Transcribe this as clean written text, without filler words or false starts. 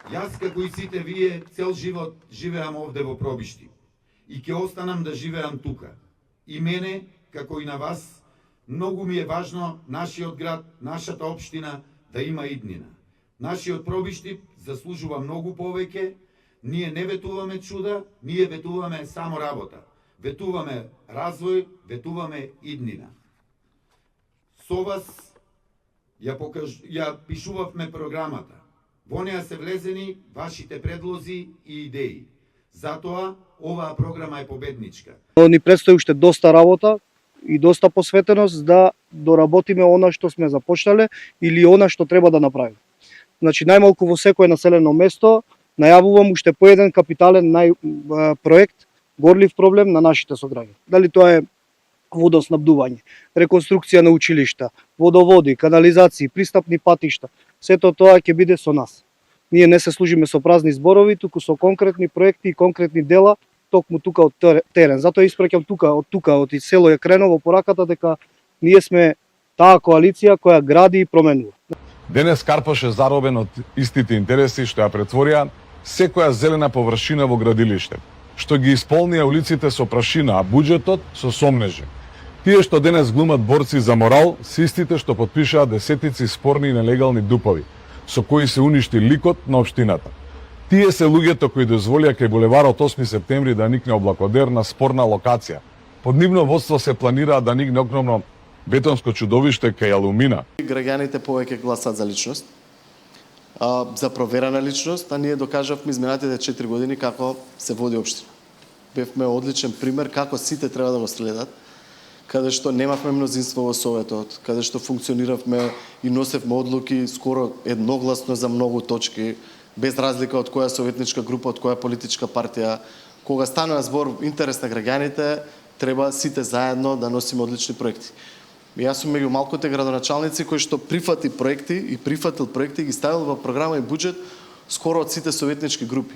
Јас, како и сите вие, цел живот живеам овде во Пробишти. И ќе останам да живеам тука. И мене, како и на вас, многу ми е важно нашиот град, нашата општина да има иднина. Нашиот Пробишти заслужува многу повеќе. Ние не ветуваме чуда, ние ветуваме само работа. Ветуваме развој, ветуваме иднина. Со вас ја пишувавме програмата. Во неа се влезени вашите предлози и идеи. Затоа оваа програма е победничка. Ни предстои уште доста работа и доста посветеност да доработиме она што сме започнале или она што треба да направиме. Значи најмалку во секое населено место најавувам уште по еден капитален проект, горлив проблем на нашите сограѓани. Дали тоа е водоснабдување, реконструкција на училишта, водоводи, канализации, пристапни патишта, сето тоа ќе биде со нас. Ние не се служиме со празни зборови, туку со конкретни проекти и конкретни дела, токму тука од терен. Затоа испраќам од село ја кренува пораката дека ние сме таа коалиција која гради и променува. Денес Карпош е заробен од истите интереси што ја претворија секоја зелена површина во градилиште, што ги исполнија улиците со прашина, а буџетот со сомнежи. Тие што денес глумат борци за морал, се истите што потпишаа десетици спорни и нелегални дупови, со кои се уништи ликот на општината. Тие се луѓето кои дозволија кај булеварот 8 септември да никне облакодер на спорна локација. Под нивно водство се планира да никне огромно бетонско чудовиште кај Алумина. Граѓаните повеќе гласат за личност, за проверена личност, а ние докажавме изминатите 4 години како се води општина. Бевме одличен пример како сите треба да го следат, каде што немавме мнозинство во Советот, каде што функциониравме и носевме одлуки скоро едногласно за многу точки, без разлика од која советничка група, од која политичка партија. Кога станува збор интерес на граѓаните, треба сите заедно да носиме одлични проекти. Јас сум меѓу малките градоначалници кои што прифатил проекти и ги ставил во програма и буџет скоро од сите советнички групи.